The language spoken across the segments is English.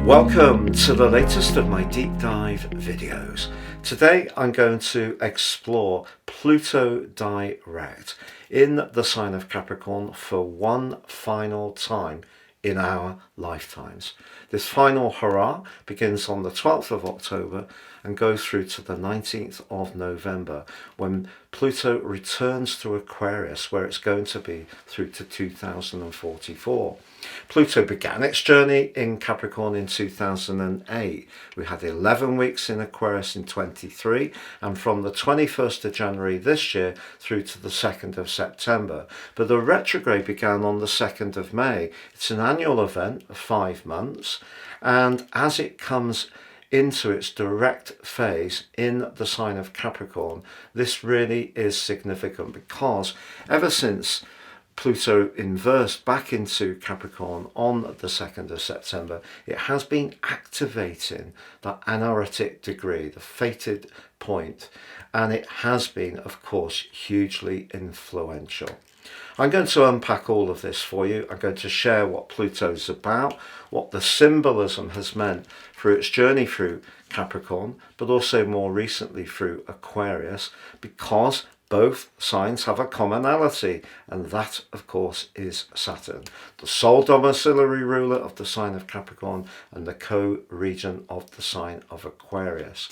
Welcome to the latest of my deep dive videos. Today I'm going to explore Pluto direct in the sign of Capricorn for one final time in our lifetimes. This final hurrah begins on the 12th of October and goes through to the 19th of November when Pluto returns to Aquarius, where it's going to be through to 2044. Pluto began its journey in Capricorn in 2008. We had 11 weeks in Aquarius in 23, and from the 21st of January this year through to the 2nd of September. But the retrograde began on the 2nd of May. It's an annual event of 5 months, and as it comes into its direct phase in the sign of Capricorn, this really is significant because ever since Pluto inversed back into Capricorn on the 2nd of September, it has been activating that anaritic degree, the fated point, and it has been, of course, hugely influential. I'm going to unpack all of this for you. I'm going to share what Pluto's about, what the symbolism has meant through its journey through Capricorn, but also more recently through Aquarius, because both signs have a commonality, and that, of course, is Saturn, the sole domiciliary ruler of the sign of Capricorn and the co-regent of the sign of Aquarius.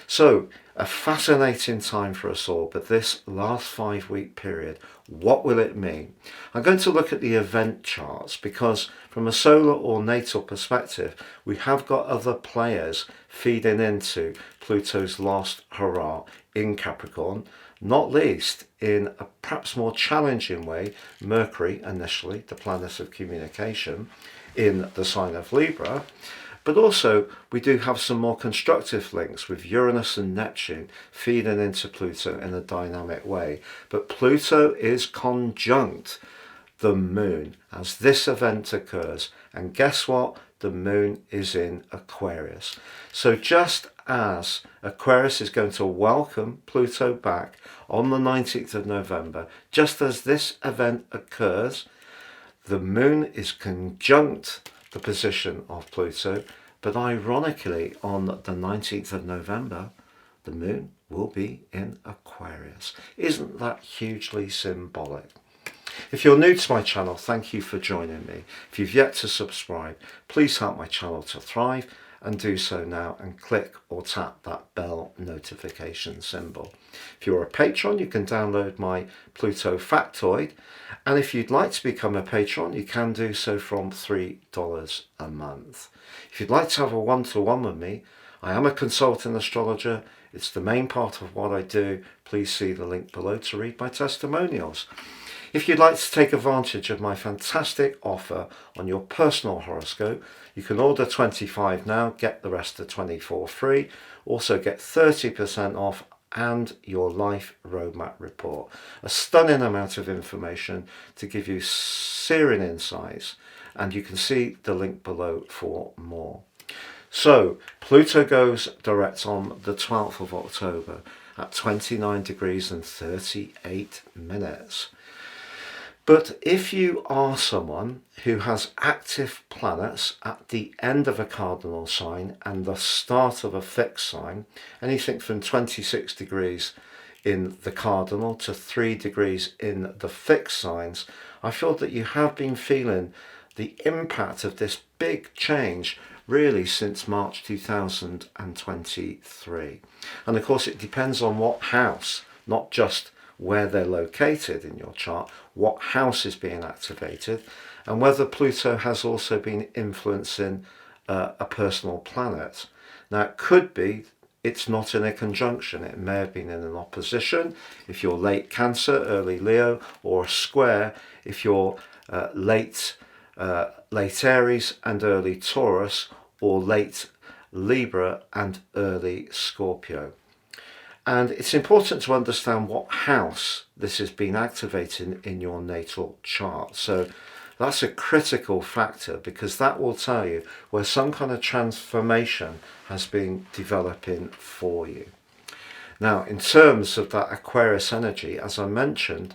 So, a fascinating time for us all, but this last 5-week period, what will it mean? I'm going to look at the event charts because from a solar or natal perspective, we have got other players feeding into Pluto's last hurrah in Capricorn, not least in a perhaps more challenging way, Mercury initially, the planet of communication, in the sign of Libra. But also we do have some more constructive links with Uranus and Neptune feeding into Pluto in a dynamic way. But Pluto is conjunct the moon as this event occurs. And guess what? The moon is in Aquarius. So just as Aquarius is going to welcome Pluto back on the 19th of November, just as this event occurs, the moon is conjunct the position of Pluto, but ironically on the 19th of November, the moon will be in Aquarius. Isn't that hugely symbolic? If you're new to my channel, thank you for joining me. If you've yet to subscribe, please help my channel to thrive and do so now and click or tap that bell notification symbol. If you're a patron, you can download my Pluto factoid, and if you'd like to become a patron, you can do so from $3 a month. If you'd like to have a one-to-one with me, I am a consultant astrologer. It's the main part of what I do. Please see the link below to read my testimonials. If you'd like to take advantage of my fantastic offer on your personal horoscope, you can order 25 now, get the rest of 24 free. Also get 30% off and your life roadmap report. A stunning amount of information to give you searing insights, and you can see the link below for more. So Pluto goes direct on the 12th of October at 29 degrees and 38 minutes. But if you are someone who has active planets at the end of a cardinal sign and the start of a fixed sign, anything from 26 degrees in the cardinal to 3 degrees in the fixed signs, I feel that you have been feeling the impact of this big change really since March 2023. And of course it depends on what house, not just where they're located in your chart, what house is being activated, and whether Pluto has also been influencing a personal planet. Now it could be it's not in a conjunction, it may have been in an opposition if you're late Cancer, early Leo, or a square if you're late Aries and early Taurus, or late Libra and early Scorpio. And it's important to understand what house this has been activating in your natal chart. So that's a critical factor because that will tell you where some kind of transformation has been developing for you. Now, in terms of that Aquarius energy, as I mentioned,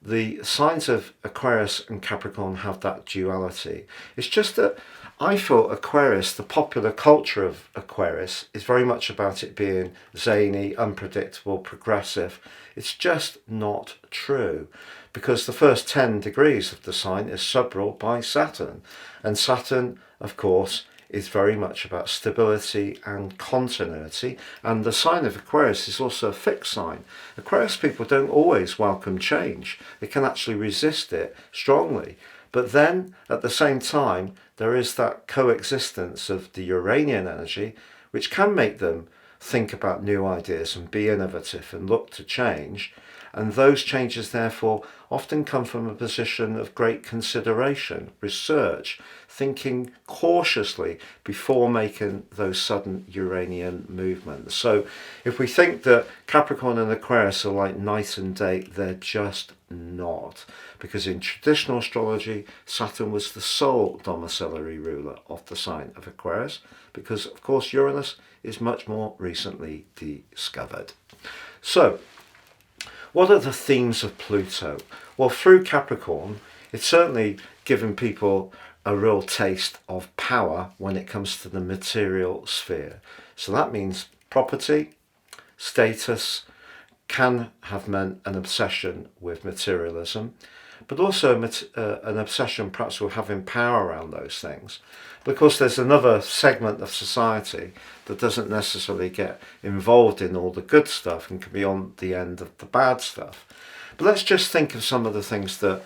the signs of Aquarius and Capricorn have that duality. It's just that I feel Aquarius, the popular culture of Aquarius, is very much about it being zany, unpredictable, progressive. It's just not true, because the first 10 degrees of the sign is subruled by Saturn. And Saturn, of course, is very much about stability and continuity, and the sign of Aquarius is also a fixed sign. Aquarius people don't always welcome change. They can actually resist it strongly. But then, at the same time, there is that coexistence of the Uranian energy, which can make them think about new ideas and be innovative and look to change. And those changes, therefore, often come from a position of great consideration, research, thinking cautiously before making those sudden Uranian movements. So if we think that Capricorn and Aquarius are like night and day, they're just not. Because in traditional astrology, Saturn was the sole domiciliary ruler of the sign of Aquarius, because, of course, Uranus is much more recently discovered. So, what are the themes of Pluto? Well, through Capricorn, it's certainly given people a real taste of power when it comes to the material sphere. So that means property, status, can have meant an obsession with materialism, but also an obsession perhaps with having power around those things. But of course there's another segment of society that doesn't necessarily get involved in all the good stuff and can be on the end of the bad stuff. But let's just think of some of the things that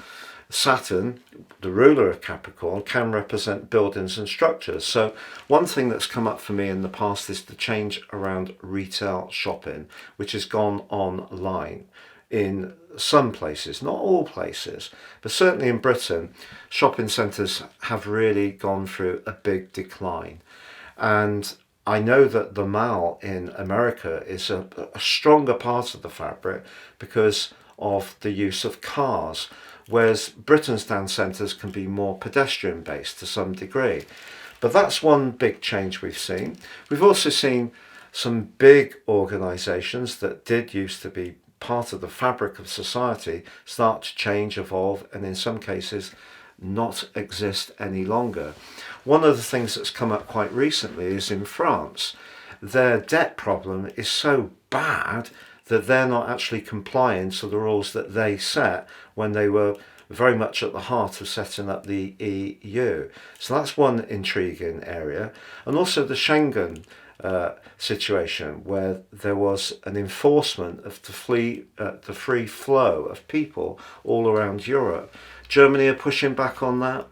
Saturn, the ruler of Capricorn, can represent buildings and structures. So one thing that's come up for me in the past is the change around retail shopping, which has gone online in some places, not all places, but certainly in Britain, shopping centres have really gone through a big decline. And I know that the mall in America is a stronger part of the fabric because of the use of cars, whereas Britain's town centres can be more pedestrian based to some degree. But that's one big change we've seen. We've also seen some big organisations that did used to be part of the fabric of society start to change, evolve, and in some cases not exist any longer. One of the things that's come up quite recently is in France. Their debt problem is so bad that they're not actually complying to the rules that they set when they were very much at the heart of setting up the EU. So that's one intriguing area. And also the Schengen situation, where there was an enforcement of the free flow of people all around Europe. Germany are pushing back on that.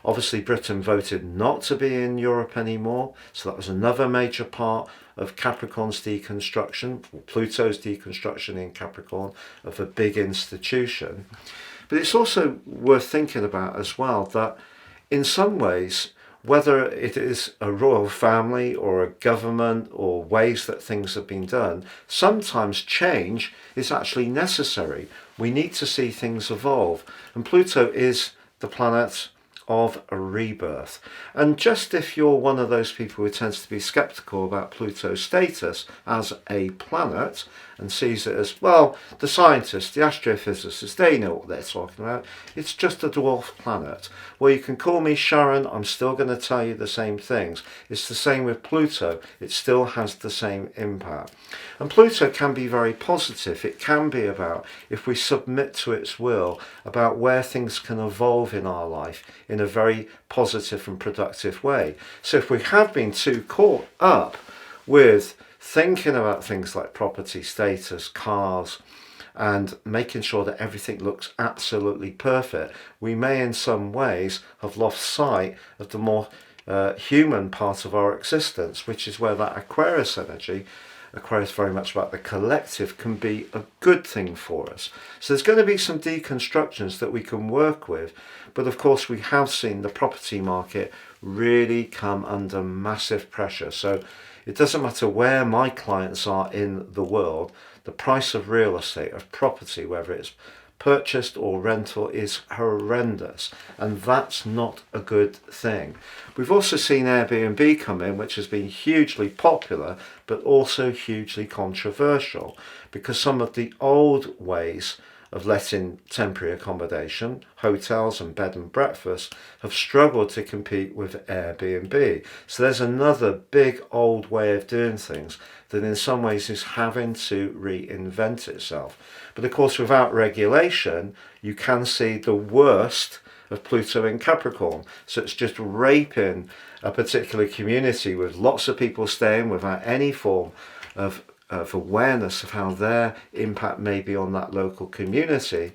Obviously Britain voted not to be in Europe anymore, so that was another major part of Capricorn's deconstruction, or Pluto's deconstruction in Capricorn, of a big institution. But it's also worth thinking about as well that in some ways, whether it is a royal family or a government or ways that things have been done, sometimes change is actually necessary. We need to see things evolve. And Pluto is the planet of a rebirth. And just if you're one of those people who tends to be skeptical about Pluto's status as a planet and sees it as, well, the scientists, the astrophysicists, they know what they're talking about. It's just a dwarf planet. Well, you can call me Sharon, I'm still going to tell you the same things. It's the same with Pluto. It still has the same impact. And Pluto can be very positive. It can be about, if we submit to its will, about where things can evolve in our life in a very positive and productive way. So if we have been too caught up with thinking about things like property, status, cars, and making sure that everything looks absolutely perfect, we may in some ways have lost sight of the more human part of our existence, which is where that Aquarius energy, Aquarius very much about the collective, can be a good thing for us. So there's going to be some deconstructions that we can work with, but of course we have seen the property market really come under massive pressure. So it doesn't matter where my clients are in the world, the price of real estate, of property, whether it's purchased or rental, is horrendous, and that's not a good thing. We've also seen Airbnb come in, which has been hugely popular but also hugely controversial, because some of the old ways of letting temporary accommodation, hotels and bed and breakfast have struggled to compete with Airbnb. So there's another big old way of doing things that in some ways is having to reinvent itself. But of course, without regulation, you can see the worst of Pluto in Capricorn. So it's just raping a particular community with lots of people staying without any form of awareness of how their impact may be on that local community,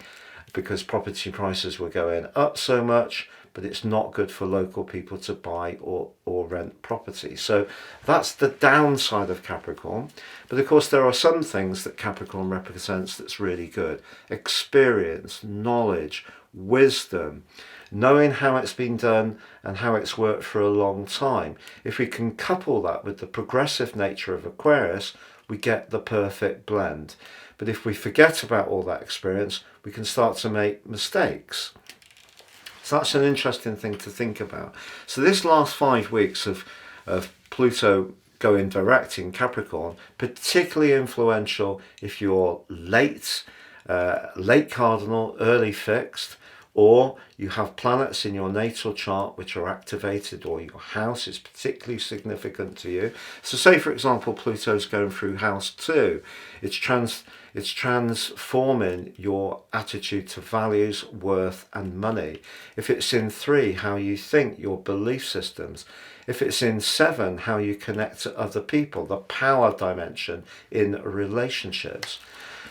because property prices were going up so much, but it's not good for local people to buy or rent property. So that's the downside of Capricorn. But of course, there are some things that Capricorn represents that's really good. Experience, knowledge, wisdom, knowing how it's been done and how it's worked for a long time. If we can couple that with the progressive nature of Aquarius, we get the perfect blend. But if we forget about all that experience, we can start to make mistakes. So that's an interesting thing to think about. So this last 5 weeks of Pluto going direct in Capricorn, particularly influential if you're late cardinal, early fixed, or you have planets in your natal chart which are activated, or your house is particularly significant to you. So say, for example, Pluto's going through house 2. It's transforming your attitude to values, worth and money. If it's in 3, how you think, your belief systems. If it's in 7, how you connect to other people, the power dimension in relationships.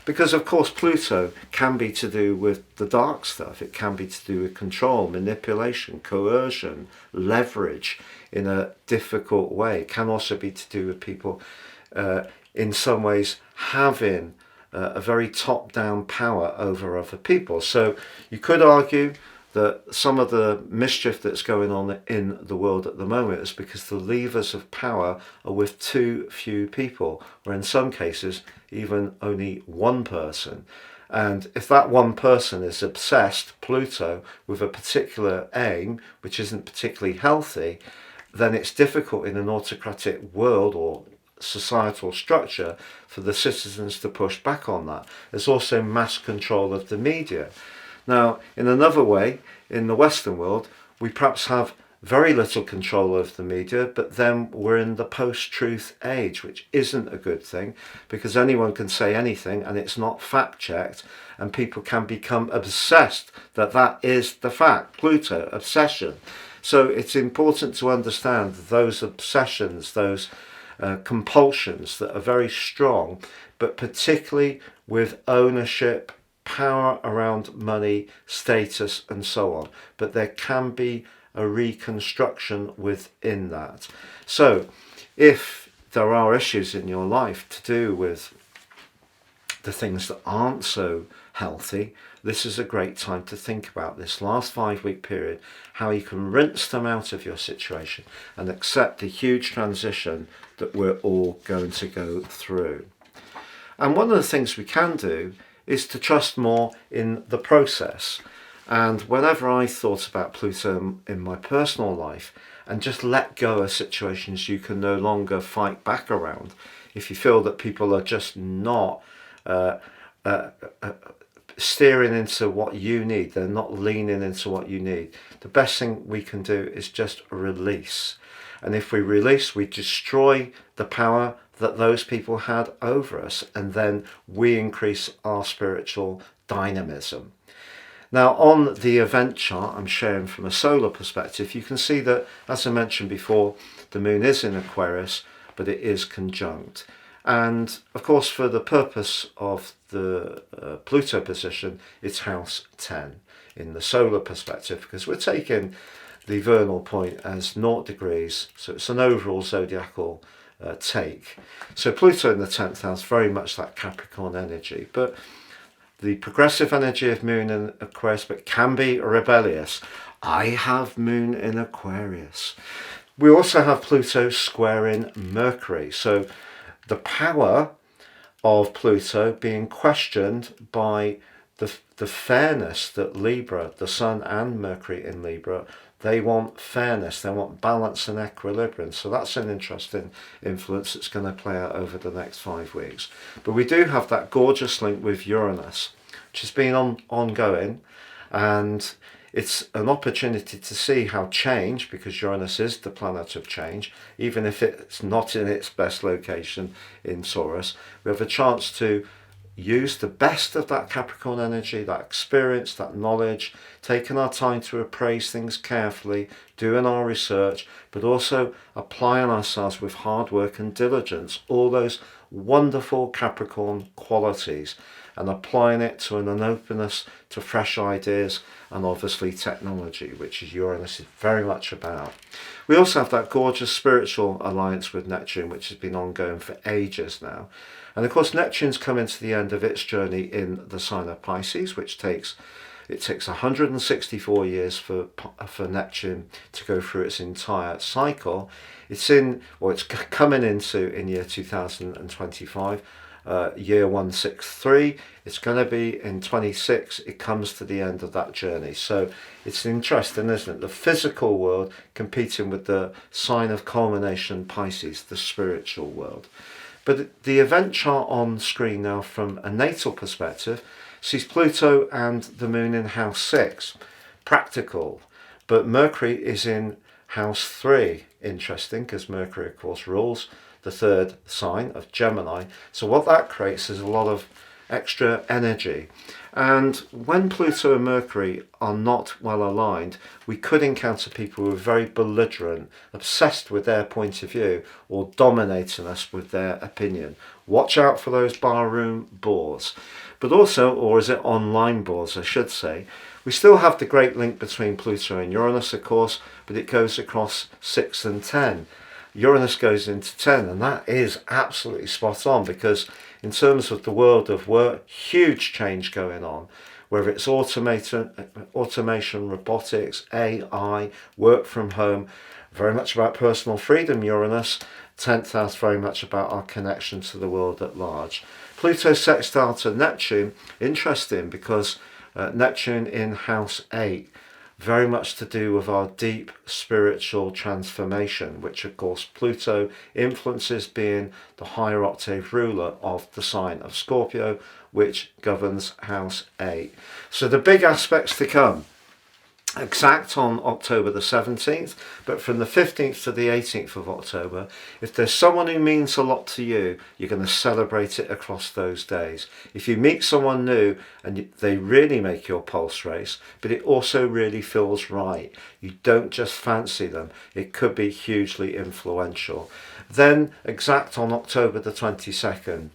Because of course Pluto can be to do with the dark stuff. It can be to do with control, manipulation, coercion, leverage in a difficult way. It can also be to do with people in some ways having a very top-down power over other people. So you could argue that some of the mischief that's going on in the world at the moment is because the levers of power are with too few people, or in some cases even only one person. And if that one person is obsessed, Pluto, with a particular aim which isn't particularly healthy, then it's difficult in an autocratic world or societal structure for the citizens to push back on that. There's also mass control of the media. Now, in another way, in the Western world, we perhaps have very little control of the media, but then we're in the post-truth age, which isn't a good thing, because anyone can say anything and it's not fact-checked, and people can become obsessed that that is the fact. Pluto, obsession. So it's important to understand those obsessions, those compulsions that are very strong, but particularly with ownership, power around money, status and so on. But there can be a reconstruction within that. So if there are issues in your life to do with the things that aren't so healthy, this is a great time to think about this last 5-week period, how you can rinse them out of your situation and accept the huge transition that we're all going to go through. And one of the things we can do is to trust more in the process. And whenever I thought about Pluto in my personal life, and just let go of situations you can no longer fight back around, if you feel that people are just not steering into what you need, they're not leaning into what you need, the best thing we can do is just release. And if we release, we destroy the power that those people had over us, and then we increase our spiritual dynamism. Now, on the event chart I'm showing from a solar perspective, you can see that, as I mentioned before, the moon is in Aquarius, but it is conjunct. And of course, for the purpose of the Pluto position, it's house 10 in the solar perspective, because we're taking the vernal point as 0 degrees, so it's an overall zodiacal take. So Pluto in the 10th house, very much that Capricorn energy, but the progressive energy of moon in Aquarius, but can be rebellious. I have moon in Aquarius. We also have Pluto squaring Mercury, so the power of Pluto being questioned by the fairness that Libra, the Sun and Mercury in Libra, they want fairness, they want balance and equilibrium. So that's an interesting influence that's going to play out over the next 5 weeks. But we do have that gorgeous link with Uranus, which has been ongoing, and it's an opportunity to see how change, because Uranus is the planet of change, even if it's not in its best location in Taurus, we have a chance to use the best of that Capricorn energy, that experience, that knowledge, taking our time to appraise things carefully, doing our research, but also applying ourselves with hard work and diligence, all those wonderful Capricorn qualities, and applying it to an openness to fresh ideas and obviously technology, which is Uranus is very much about. We also have that gorgeous spiritual alliance with Neptune, which has been ongoing for ages now. And of course, Neptune's coming to the end of its journey in the sign of Pisces, which takes 164 years for Neptune to go through its entire cycle. It's coming into in year 2025, year 163. It's going to be in 26. It comes to the end of that journey. So it's interesting, isn't it? The physical world competing with the sign of culmination, Pisces, the spiritual world. But the event chart on screen now from a natal perspective sees Pluto and the moon in house 6, practical, but Mercury is in house 3, interesting, because Mercury of course rules the third sign of Gemini. So what that creates is a lot of extra energy. And when Pluto and Mercury are not well aligned, we could encounter people who are very belligerent, obsessed with their point of view, or dominating us with their opinion. Watch out for those barroom bores. But also, or is it online bores, I should say, we still have the great link between Pluto and Uranus, of course, but it goes across 6 and 10. Uranus goes into 10, and that is absolutely spot on, because in terms of the world of work, huge change going on, whether it's automation, robotics, AI, work from home, very much about personal freedom, Uranus. 10th house, very much about our connection to the world at large. Pluto sextile to Neptune, interesting, because Neptune in house 8, very much to do with our deep spiritual transformation, which of course Pluto influences, being the higher octave ruler of the sign of Scorpio, which governs house 8. So the big aspects to come, exact on October the 17th, but from the 15th to the 18th of October, if there's someone who means a lot to you, you're going to celebrate it across those days. If you meet someone new and they really make your pulse race, but it also really feels right, you don't just fancy them, it could be hugely influential. Then exact on October the 22nd,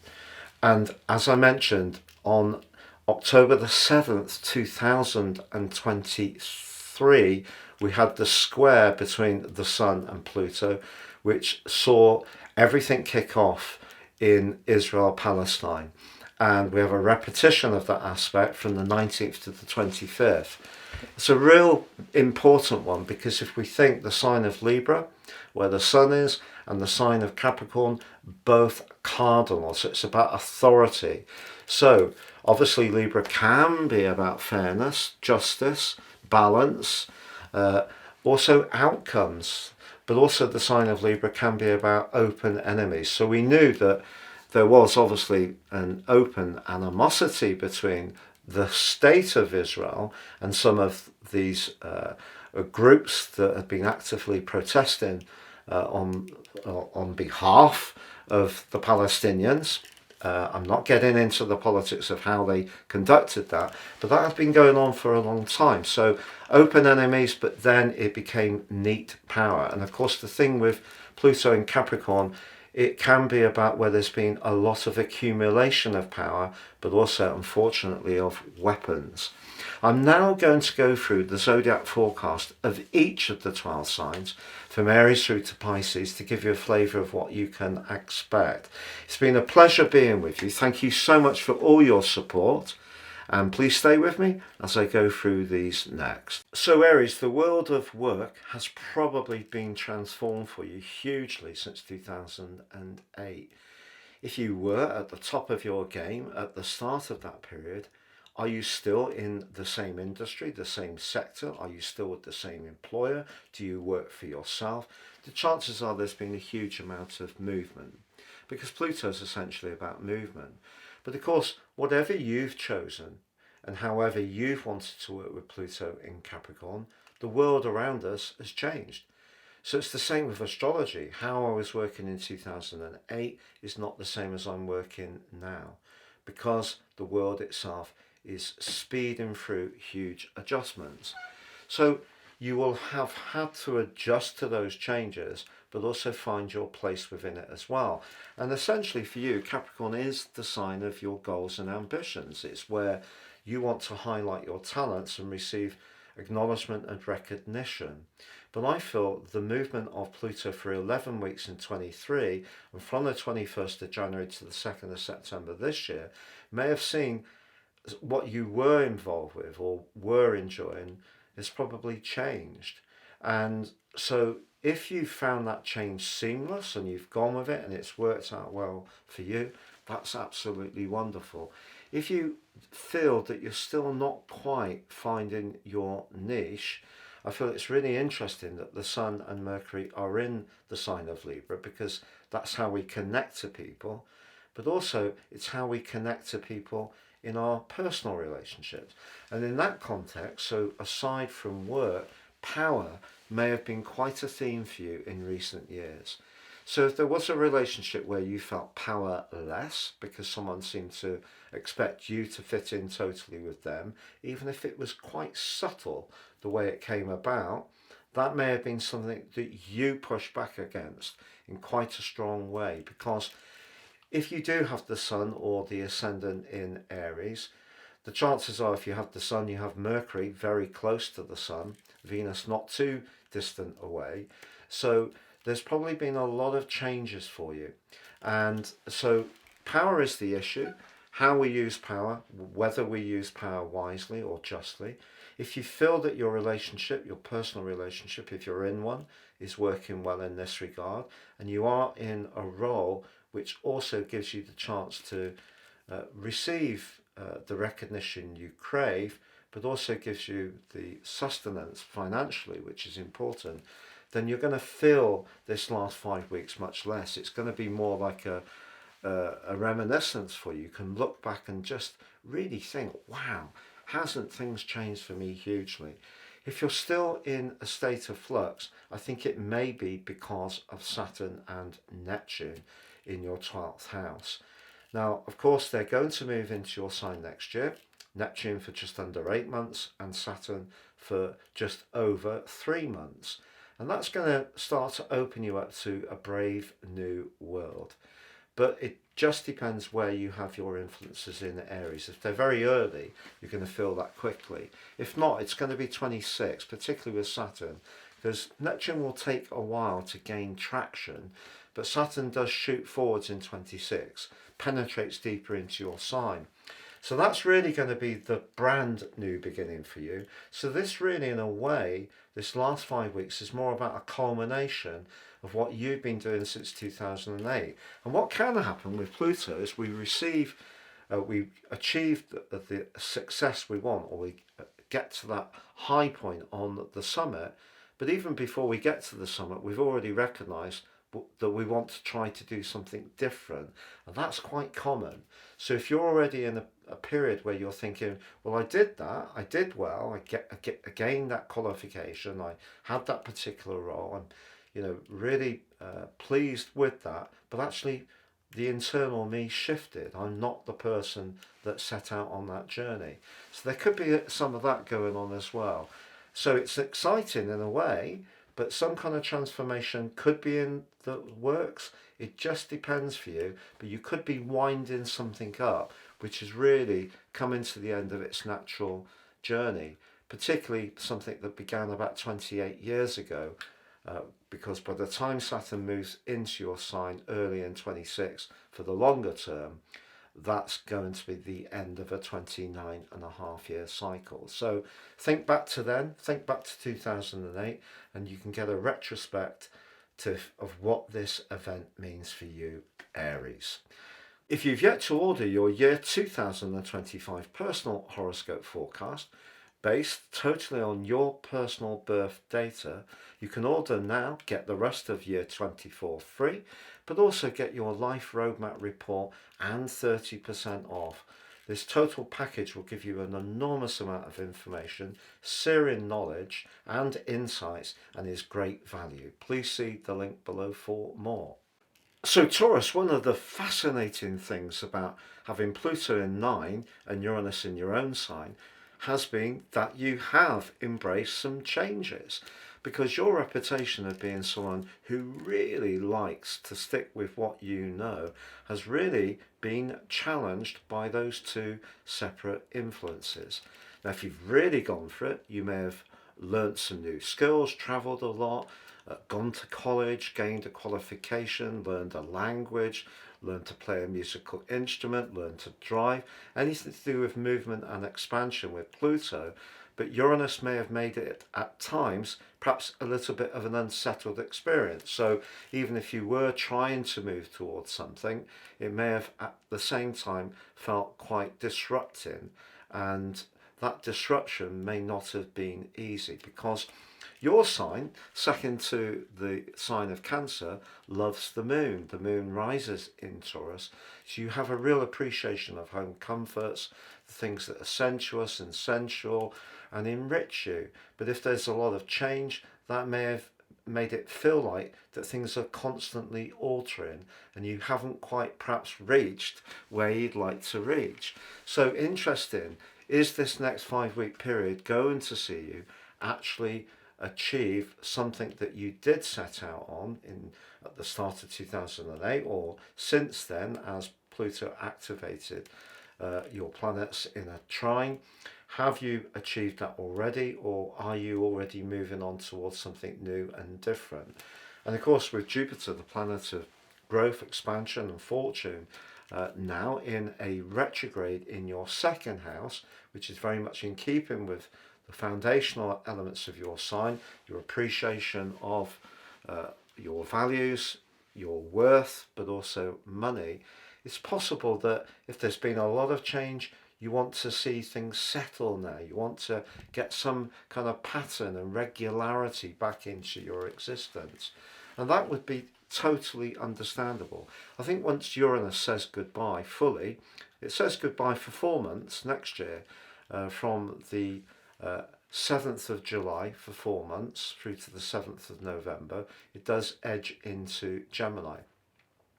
and as I mentioned, on October the 7th, 2023, we had the square between the Sun and Pluto, which saw everything kick off in Israel-Palestine. And we have a repetition of that aspect from the 19th to the 25th. It's a real important one, because if we think the sign of Libra, where the Sun is, and the sign of Capricorn, both cardinal, so it's about authority. So obviously Libra can be about fairness, justice, balance, also outcomes, but also the sign of Libra can be about open enemies. So we knew that there was obviously an open animosity between the state of Israel and some of these groups that have been actively protesting on behalf of the Palestinians. I'm not getting into the politics of how they conducted that, but that has been going on for a long time. So open enemies, but then it became neat power. And of course, the thing with Pluto in Capricorn, it can be about where there's been a lot of accumulation of power, but also, unfortunately, of weapons. I'm now going to go through the zodiac forecast of each of the 12 signs, from Aries through to Pisces, to give you a flavour of what you can expect. It's been a pleasure being with you. Thank you so much for all your support. And please stay with me as I go through these next. So Aries, the world of work has probably been transformed for you hugely since 2008. If you were at the top of your game at the start of that period, are you still in the same industry, the same sector? Are you still with the same employer? Do you work for yourself? The chances are there's been a huge amount of movement, because Pluto is essentially about movement. But of course, whatever you've chosen, and however you've wanted to work with Pluto in Capricorn, the world around us has changed. So it's the same with astrology. How I was working in 2008 is not the same as I'm working now, because the world itself is speeding through huge adjustments. So you will have had to adjust to those changes, but also find your place within it as well. And essentially for you, Capricorn is the sign of your goals and ambitions. It's where you want to highlight your talents and receive acknowledgement and recognition. But I feel the movement of Pluto for 11 weeks in 23, and from the 21st of January to the 2nd of September this year, may have seen what you were involved with or were enjoying has probably changed. And so if you found that change seamless and you've gone with it and it's worked out well for you, that's absolutely wonderful. If you feel that you're still not quite finding your niche, I feel it's really interesting that the Sun and Mercury are in the sign of Libra, because that's how we connect to people, but also it's how we connect to people in our personal relationships. And in that context, so aside from work, power may have been quite a theme for you in recent years. So if there was a relationship where you felt powerless because someone seemed to expect you to fit in totally with them, even if it was quite subtle the way it came about, that may have been something that you pushed back against in quite a strong way. Because if you do have the Sun or the Ascendant in Aries, the chances are if you have the Sun, you have Mercury very close to the Sun, Venus not too distant away. So there's probably been a lot of changes for you. And so power is the issue. How we use power, whether we use power wisely or justly. If you feel that your relationship, your personal relationship, if you're in one, is working well in this regard, and you are in a role which also gives you the chance to receive the recognition you crave, but also gives you the sustenance financially, which is important, then you're going to feel this last 5 weeks much less. It's going to be more like a reminiscence for you. You can look back and just really think, wow, hasn't things changed for me hugely? If you're still in a state of flux, I think it may be because of Saturn and Neptune in your 12th house. Now, of course, they're going to move into your sign next year. Neptune for just under 8 months and Saturn for just over 3 months. And that's going to start to open you up to a brave new world. But it just depends where you have your influences in Aries. If they're very early, you're going to feel that quickly. If not, it's going to be 26, particularly with Saturn, because Neptune will take a while to gain traction, but Saturn does shoot forwards in 26, penetrates deeper into your sign. So that's really going to be the brand new beginning for you. So this really, in a way, this last 5 weeks is more about a culmination of what you've been doing since 2008. And what can happen with Pluto is we achieve the success we want, or we get to that high point on the summit. But even before we get to the summit, we've already recognized that we want to try to do something different, and that's quite common. So if you're already in a period where you're thinking, well, I did that, I did well, I gained that qualification, I had that particular role, I'm really pleased with that, but actually the internal me shifted. I'm not the person that set out on that journey. So there could be some of that going on as well. So it's exciting in a way, but some kind of transformation could be in the works. It just depends for you, but you could be winding something up which is really coming to the end of its natural journey, particularly something that began about 28 years ago, because by the time Saturn moves into your sign early in 26 for the longer term, that's going to be the end of a 29.5-year cycle. So think back to then, think back to 2008, and you can get a retrospect of what this event means for you, Aries. If you've yet to order your year 2025 personal horoscope forecast, based totally on your personal birth data, you can order now, get the rest of year 24 free, but also get your life roadmap report and 30% off This total package will give you an enormous amount of information, searing knowledge and insights, and is great value. Please see the link below for more. So Taurus, one of the fascinating things about having Pluto in 9 and Uranus in your own sign has been that you have embraced some changes, because your reputation of being someone who really likes to stick with what you know has really been challenged by those two separate influences. Now, if you've really gone for it, you may have learnt some new skills, travelled a lot, gone to college, gained a qualification, learned a language, learned to play a musical instrument, learned to drive, anything to do with movement and expansion with Pluto. But Uranus may have made it at times perhaps a little bit of an unsettled experience. So even if you were trying to move towards something, it may have at the same time felt quite disrupting, and that disruption may not have been easy, because your sign, second to the sign of Cancer, loves the moon. The moon rises in Taurus, so you have a real appreciation of home comforts, the things that are sensuous and sensual and enrich you. But if there's a lot of change, that may have made it feel like that things are constantly altering and you haven't quite perhaps reached where you'd like to reach. So interesting, is this next 5-week period going to see you actually achieve something that you did set out on at the start of 2008, or since then as Pluto activated your planets in a trine? Have you achieved that already, or are you already moving on towards something new and different? And of course, with Jupiter, the planet of growth, expansion and fortune, now in a retrograde in your second house, which is very much in keeping with the foundational elements of your sign, your appreciation of your values, your worth, but also money. It's possible that if there's been a lot of change, you want to see things settle now. You want to get some kind of pattern and regularity back into your existence. And that would be totally understandable. I think once Uranus says goodbye fully, it says goodbye for 4 months next year, from the 7th of July for 4 months through to the 7th of November. It does edge into Gemini.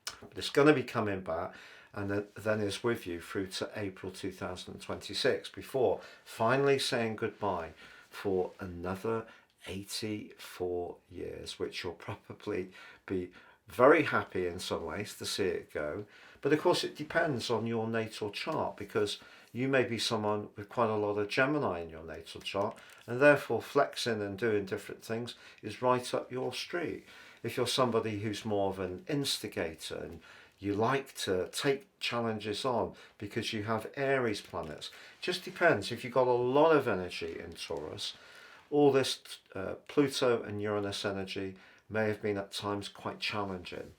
But it's going to be coming back, and then is with you through to April 2026, before finally saying goodbye for another 84 years, which you'll probably be very happy in some ways to see it go. But of course it depends on your natal chart, because you may be someone with quite a lot of Gemini in your natal chart, and therefore flexing and doing different things is right up your street. If you're somebody who's more of an instigator and you like to take challenges on because you have Aries planets, just depends. If you've got a lot of energy in Taurus, all this Pluto and Uranus energy may have been at times quite challenging.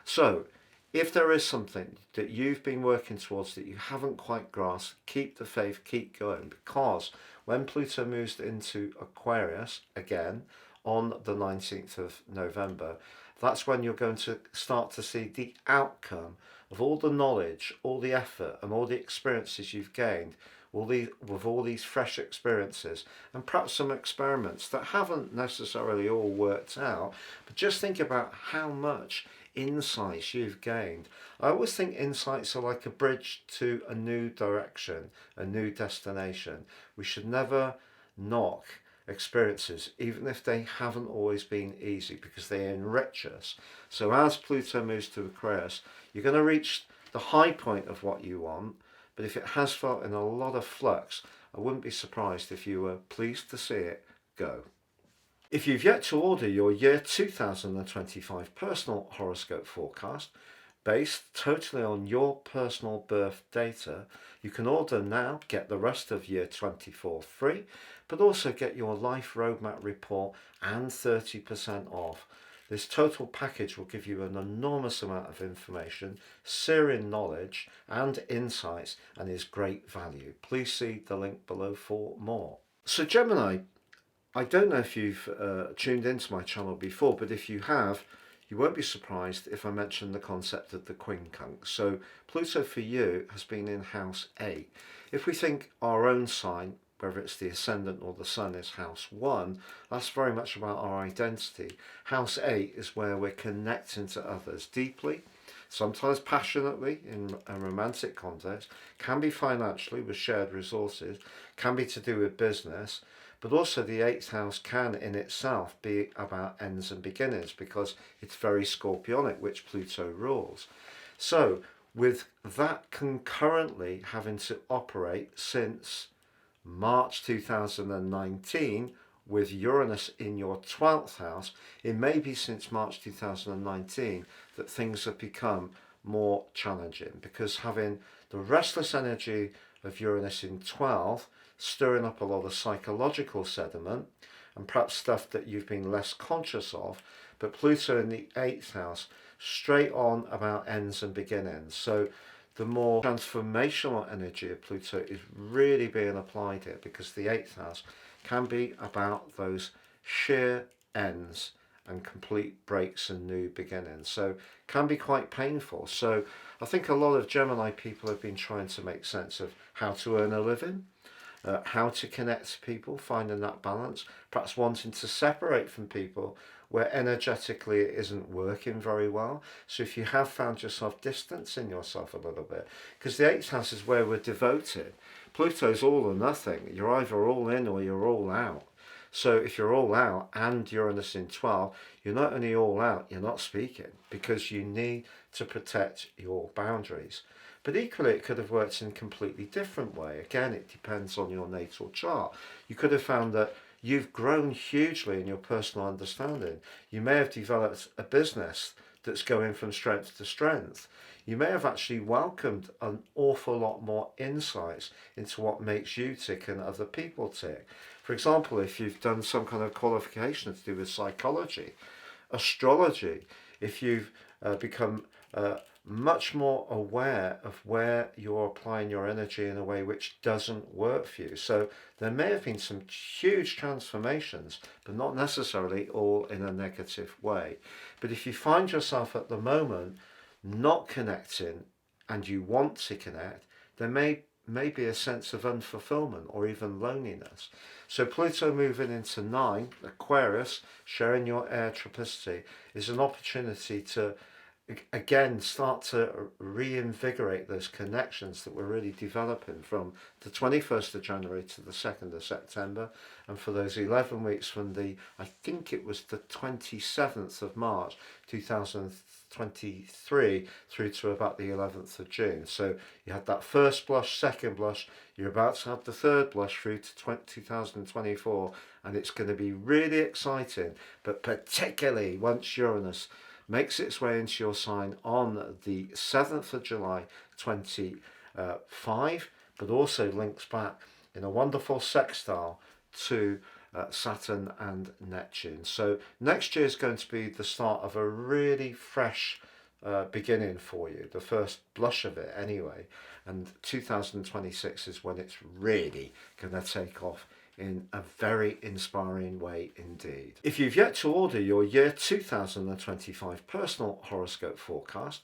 So if there is something that you've been working towards that you haven't quite grasped, keep the faith, keep going, because when Pluto moves into Aquarius again on the 19th of November, that's when you're going to start to see the outcome of all the knowledge, all the effort and all the experiences you've gained, with all these fresh experiences, and perhaps some experiments that haven't necessarily all worked out, but just think about how much insights you've gained. I always think insights are like a bridge to a new direction, a new destination. We should never knock experiences, even if they haven't always been easy, because they enrich us. So as Pluto moves to Aquarius, you're going to reach the high point of what you want, but if it has felt in a lot of flux, I wouldn't be surprised if you were pleased to see it go. If you've yet to order your year 2025 personal horoscope forecast, based totally on your personal birth data, you can order now, get the rest of year 24 free, but also get your life roadmap report and 30% off. This total package will give you an enormous amount of information, searing knowledge and insights, and is great value. Please see the link below for more. So Gemini, I don't know if you've tuned into my channel before, but if you have, you won't be surprised if I mention the concept of the quincunx. So Pluto for you has been in house 8. If we think our own sign, whether it's the ascendant or the sun, is house 1, that's very much about our identity. House 8 is where we're connecting to others deeply, sometimes passionately in a romantic context, can be financially with shared resources, can be to do with business, but also the 8th house can in itself be about ends and beginnings because it's very scorpionic, which Pluto rules. So with that concurrently having to operate since March 2019 with Uranus in your 12th house, it may be since March 2019 that things have become more challenging because having the restless energy of Uranus in 12 stirring up a lot of psychological sediment and perhaps stuff that you've been less conscious of, but Pluto in the 8th house straight on about ends and beginnings. So the more transformational energy of Pluto is really being applied here because the 8th house can be about those sheer ends and complete breaks and new beginnings. So can be quite painful. So I think a lot of Gemini people have been trying to make sense of how to earn a living, how to connect to people, finding that balance, perhaps wanting to separate from people where energetically it isn't working very well. So if you have found yourself distancing yourself a little bit, because the 8th house is where we're devoted. Pluto's all or nothing. You're either all in or you're all out. So if you're all out and Uranus in 12, you're not only all out, you're not speaking because you need to protect your boundaries. But equally, it could have worked in a completely different way. Again, it depends on your natal chart. You could have found that you've grown hugely in your personal understanding. You may have developed a business that's going from strength to strength. You may have actually welcomed an awful lot more insights into what makes you tick and other people tick. For example, if you've done some kind of qualification to do with psychology, astrology, if you've become much more aware of where you're applying your energy in a way which doesn't work for you. So there may have been some huge transformations, but not necessarily all in a negative way. But if you find yourself at the moment not connecting and you want to connect, there may be a sense of unfulfillment or even loneliness. So Pluto moving into 9, Aquarius, sharing your air tropicity, is an opportunity to again start to reinvigorate those connections that we're really developing from the 21st of January to the 2nd of September, and for those 11 weeks from the, I think it was the 27th of March 2023 through to about the 11th of June. So you had that first blush, second blush, you're about to have the third blush through to 2024, and it's going to be really exciting, but particularly once Uranus makes its way into your sign on the 7th of July 25, but also links back in a wonderful sextile to Saturn and Neptune. So next year is going to be the start of a really fresh beginning for you, the first blush of it anyway, and 2026 is when it's really going to take off in a very inspiring way indeed. If you've yet to order your year 2025 personal horoscope forecast,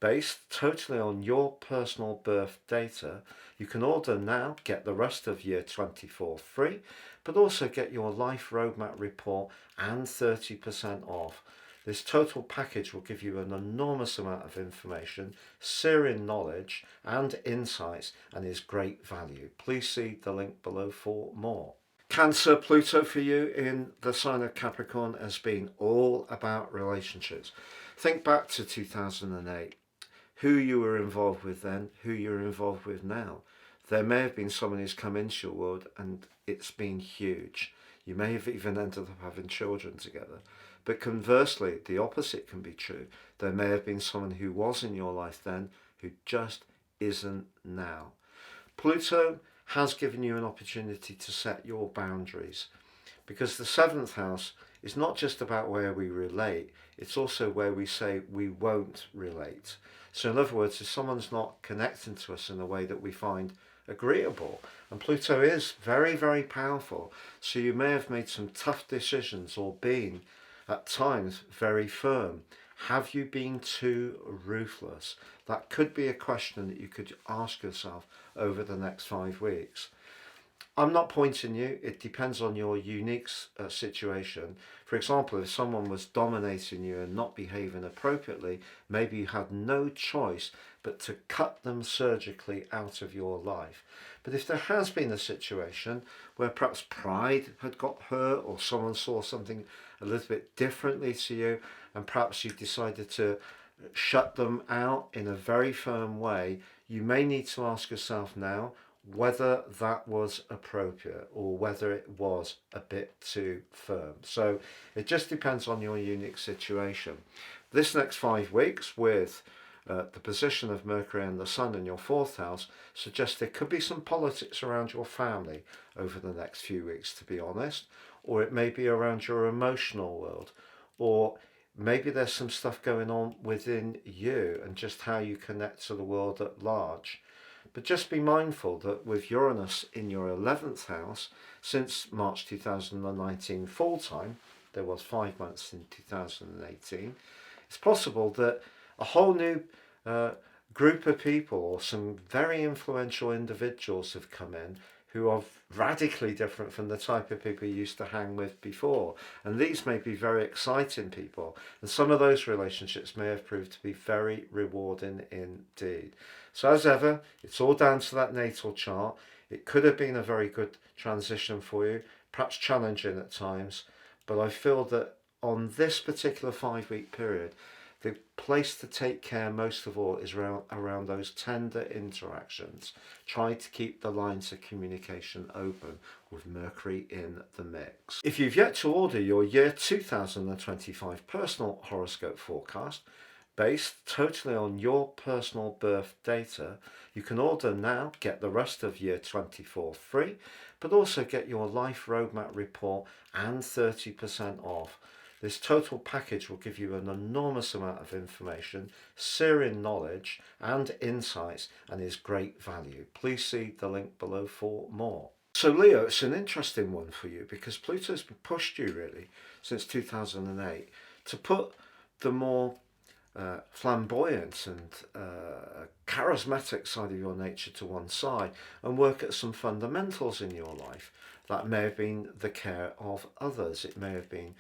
based totally on your personal birth data, you can order now, get the rest of year 24 free, but also get your life roadmap report and 30% off. This total package will give you an enormous amount of information, searing knowledge and insights, and is great value. Please see the link below for more. Cancer, Pluto for you in the sign of Capricorn has been all about relationships. Think back to 2008, who you were involved with then, who you're involved with now. There may have been someone who's come into your world and it's been huge. You may have even ended up having children together. But conversely, the opposite can be true. There may have been someone who was in your life then who just isn't now. Pluto has given you an opportunity to set your boundaries, because the 7th house is not just about where we relate, it's also where we say we won't relate. So in other words, if someone's not connecting to us in a way that we find agreeable, and Pluto is very, very powerful, so you may have made some tough decisions or been at times very firm. Have you been too ruthless? That could be a question that you could ask yourself over the next 5 weeks. I'm not pointing you, it depends on your unique situation. For example, if someone was dominating you and not behaving appropriately, maybe you had no choice but to cut them surgically out of your life. But if there has been a situation where perhaps pride had got hurt, or someone saw something a little bit differently to you, and perhaps you decided to shut them out in a very firm way, you may need to ask yourself now whether that was appropriate or whether it was a bit too firm. So it just depends on your unique situation. This next 5 weeks, with the position of Mercury and the Sun in your 4th house, suggests there could be some politics around your family over the next few weeks, to be honest, or it may be around your emotional world, or maybe there's some stuff going on within you and just how you connect to the world at large. But just be mindful that with Uranus in your 11th house, since March 2019 full time, there was 5 months in 2018, it's possible that a whole new group of people or some very influential individuals have come in who are radically different from the type of people you used to hang with before. And these may be very exciting people. And some of those relationships may have proved to be very rewarding indeed. So as ever, it's all down to that natal chart. It could have been a very good transition for you, perhaps challenging at times. But I feel that on this particular 5-week period, the place to take care most of all is around those tender interactions. Try to keep the lines of communication open with Mercury in the mix. If you've yet to order your year 2025 personal horoscope forecast, based totally on your personal birth data, you can order now, get the rest of year 24 free, but also get your life roadmap report and 30% off. This total package will give you an enormous amount of information, searing knowledge and insights, and is great value. Please see the link below for more. So Leo, it's an interesting one for you because Pluto's pushed you really since 2008 to put the more flamboyant and charismatic side of your nature to one side and work at some fundamentals in your life. That may have been the care of others. It may have been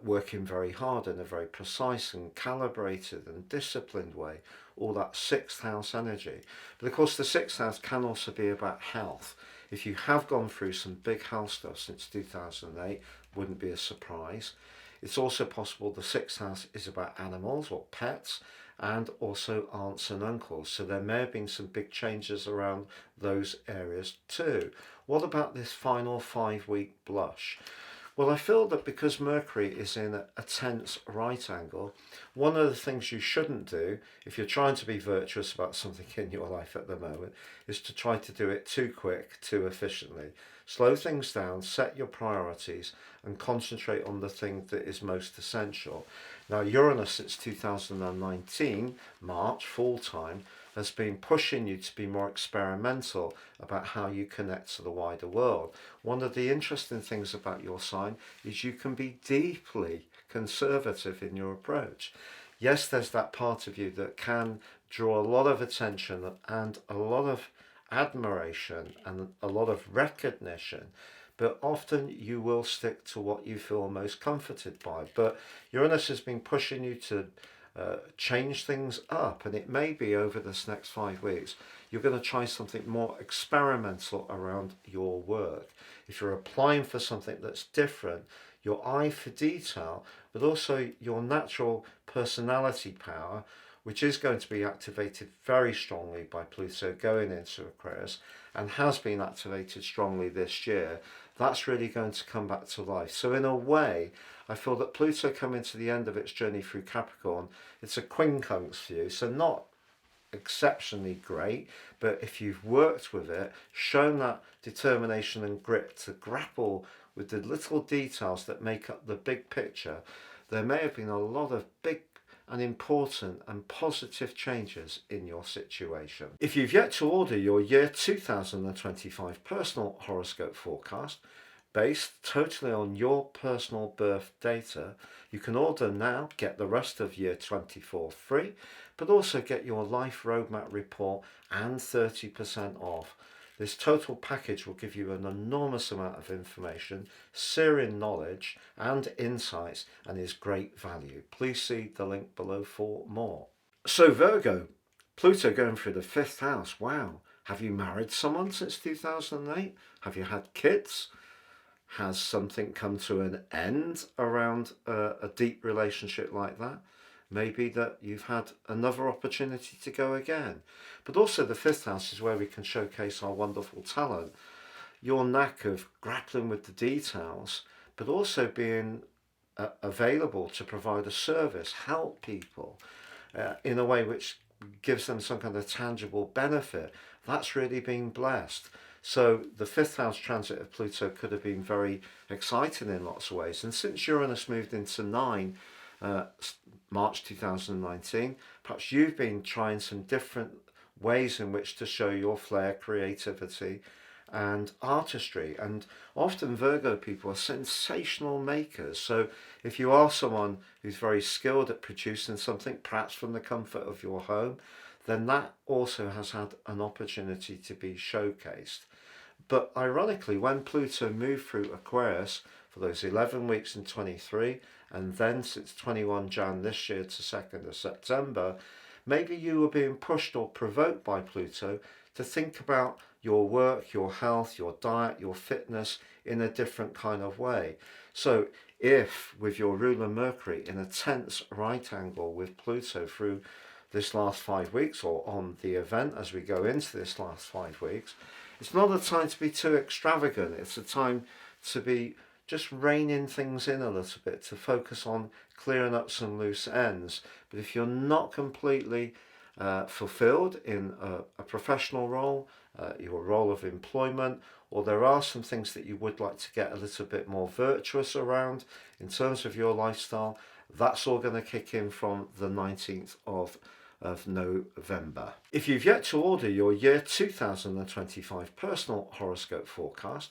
working very hard in a very precise and calibrated and disciplined way, all that 6th house energy. But of course the 6th house can also be about health. If you have gone through some big health stuff since 2008, wouldn't be a surprise. It's also possible the 6th house is about animals or pets, and also aunts and uncles. So there may have been some big changes around those areas too. What about this final 5-week blush? Well, I feel that because Mercury is in a tense right angle, one of the things you shouldn't do if you're trying to be virtuous about something in your life at the moment is to try to do it too quick, too efficiently. Slow things down, set your priorities, and concentrate on the thing that is most essential. Now, Uranus since 2019, March, full time, has been pushing you to be more experimental about how you connect to the wider world. One of the interesting things about your sign is you can be deeply conservative in your approach. Yes, there's that part of you that can draw a lot of attention and a lot of admiration and a lot of recognition, but often you will stick to what you feel most comforted by. But Uranus has been pushing you to change things up, and it may be over this next 5 weeks you're going to try something more experimental around your work. If you're applying for something that's different, your eye for detail, but also your natural personality power, which is going to be activated very strongly by Pluto going into Aquarius and has been activated strongly this year, that's really going to come back to life. So in a way, I feel that Pluto coming to the end of its journey through Capricorn, it's a quincunx for you, so not exceptionally great, but if you've worked with it, shown that determination and grit to grapple with the little details that make up the big picture, there may have been a lot of big and important and positive changes in your situation. If you've yet to order your year 2025 personal horoscope forecast, based totally on your personal birth data. You can order now, get the rest of year 24 free, but also get your life roadmap report and 30% off. This total package will give you an enormous amount of information, searing knowledge and insights, and is great value. Please see the link below for more. So Virgo, Pluto going through the 5th house. Wow. Have you married someone since 2008? Have you had kids? Has something come to an end around a deep relationship like that? Maybe that you've had another opportunity to go again. But also the 5th house is where we can showcase our wonderful talent, your knack of grappling with the details, but also being available to provide a service, help people in a way which gives them some kind of tangible benefit. That's really been blessed. So the 5th house transit of Pluto could have been very exciting in lots of ways. And since Uranus moved into 9, March 2019, perhaps you've been trying some different ways in which to show your flair, creativity and artistry. And often Virgo people are sensational makers. So if you are someone who's very skilled at producing something, perhaps from the comfort of your home, then that also has had an opportunity to be showcased. But ironically, when Pluto moved through Aquarius for those 11 weeks in 23, and then since 21 Jan this year to 2nd of September, maybe you were being pushed or provoked by Pluto to think about your work, your health, your diet, your fitness in a different kind of way. So if with your ruler Mercury in a tense right angle with Pluto through this last 5 weeks, or on the event as we go into this last 5 weeks, it's not a time to be too extravagant. It's a time to be just reining things in a little bit, to focus on clearing up some loose ends. But if you're not completely fulfilled in a professional role, your role of employment, or there are some things that you would like to get a little bit more virtuous around in terms of your lifestyle, that's all going to kick in from the 19th of November. If you've yet to order your year 2025 personal horoscope forecast,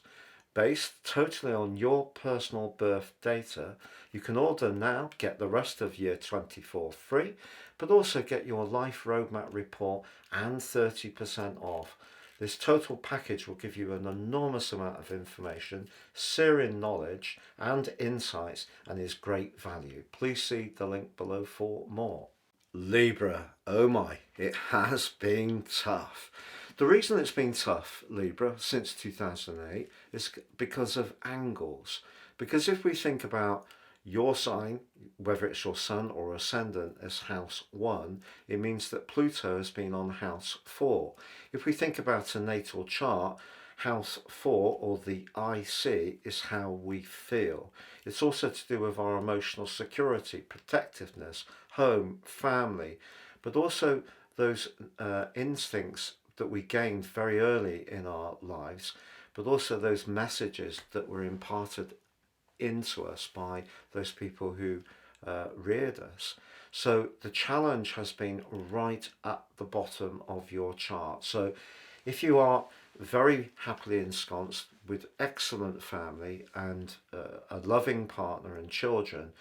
based totally on your personal birth data, you can order now, get the rest of year 24 free, but also get your life roadmap report and 30% off. This total package will give you an enormous amount of information, searing knowledge and insights, and is great value. Please see the link below for more. Libra, oh my, it has been tough. The reason it's been tough, Libra, since 2008 is because of angles. Because if we think about your sign, whether it's your sun or ascendant, as house 1, it means that Pluto has been on house 4. If we think about a natal chart, house 4, or the IC, is how we feel. It's also to do with our emotional security, protectiveness, home, family, but also those instincts that we gained very early in our lives, but also those messages that were imparted into us by those people who reared us. So the challenge has been right at the bottom of your chart. So if you are very happily ensconced with excellent family and a loving partner and children,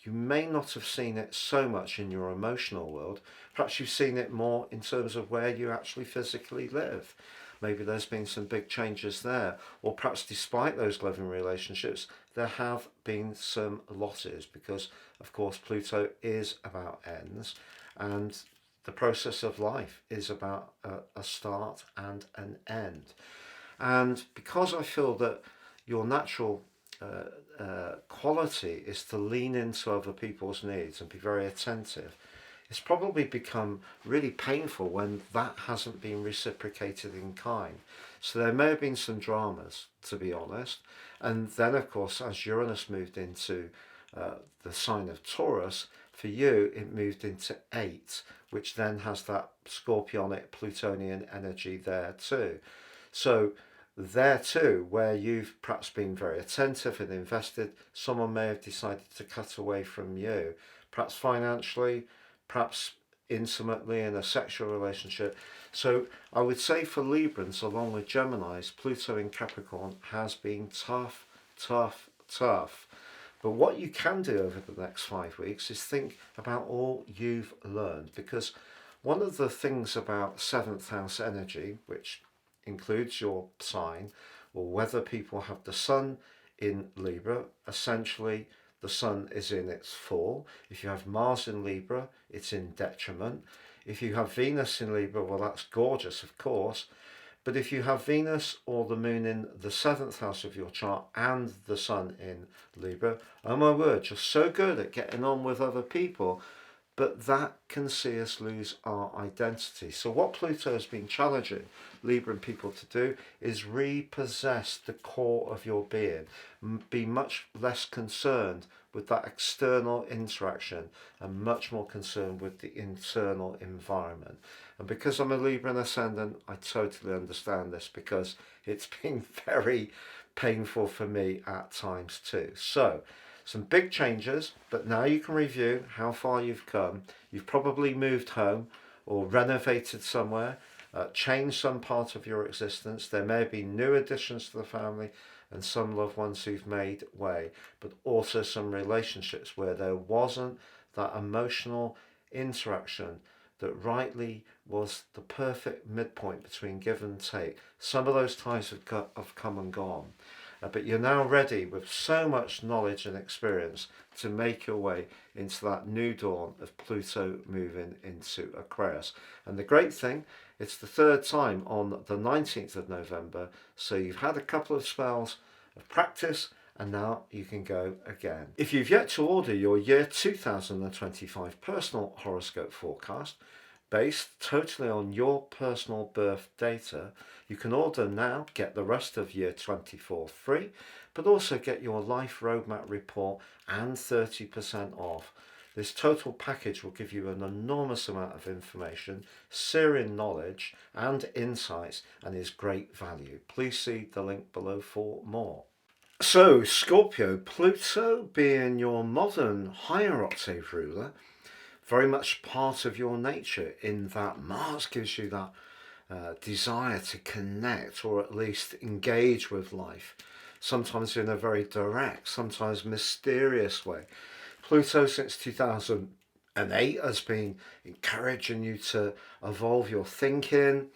you may not have seen it so much in your emotional world. Perhaps you've seen it more in terms of where you actually physically live. Maybe there's been some big changes there, or perhaps despite those loving relationships, there have been some losses because, of course, Pluto is about ends, and the process of life is about a start and an end. And because I feel that your natural quality is to lean into other people's needs and be very attentive, it's probably become really painful when that hasn't been reciprocated in kind. So there may have been some dramas, to be honest. And then, of course, as Uranus moved into the sign of Taurus, for you it moved into 8, which then has that scorpionic Plutonian energy there too. So there too, where you've perhaps been very attentive and invested, someone may have decided to cut away from you, perhaps financially, perhaps intimately in a sexual relationship. So I would say for Librans, along with Geminis, Pluto in Capricorn has been tough, tough. But what you can do over the next 5 weeks is think about all you've learned, because one of the things about 7th house energy, which includes your sign, or whether people have the sun in Libra, essentially the sun is in its fall. If you have Mars in Libra, it's in detriment. If you have Venus in Libra, well, that's gorgeous, of course. But if you have Venus or the moon in the 7th house of your chart and the sun in Libra, oh my word, you're so good at getting on with other people, but that can see us lose our identity. So what Pluto has been challenging Libran people to do is repossess the core of your being, be much less concerned with that external interaction and much more concerned with the internal environment. And because I'm a Libran ascendant, I totally understand this, because it's been very painful for me at times too. So some big changes, but now you can review how far you've come. You've probably moved home or renovated somewhere, changed some part of your existence. There may be new additions to the family and some loved ones who've made way, but also some relationships where there wasn't that emotional interaction that rightly was the perfect midpoint between give and take. Some of those ties have come and gone. But you're now ready with so much knowledge and experience to make your way into that new dawn of Pluto moving into Aquarius. And the great thing, it's the third time on the 19th of November. So you've had a couple of spells of practice, and now you can go again. If you've yet to order your year 2025 personal horoscope forecast, based totally on your personal birth data, you can order now, get the rest of year 24 free, but also get your life roadmap report and 30% off. This total package will give you an enormous amount of information, searing knowledge and insights, and is great value. Please see the link below for more. So Scorpio, Pluto being your modern higher octave ruler, very much part of your nature, in that Mars gives you that desire to connect, or at least engage with life, sometimes in a very direct, sometimes mysterious way. Pluto since 2008 has been encouraging you to evolve your thinking,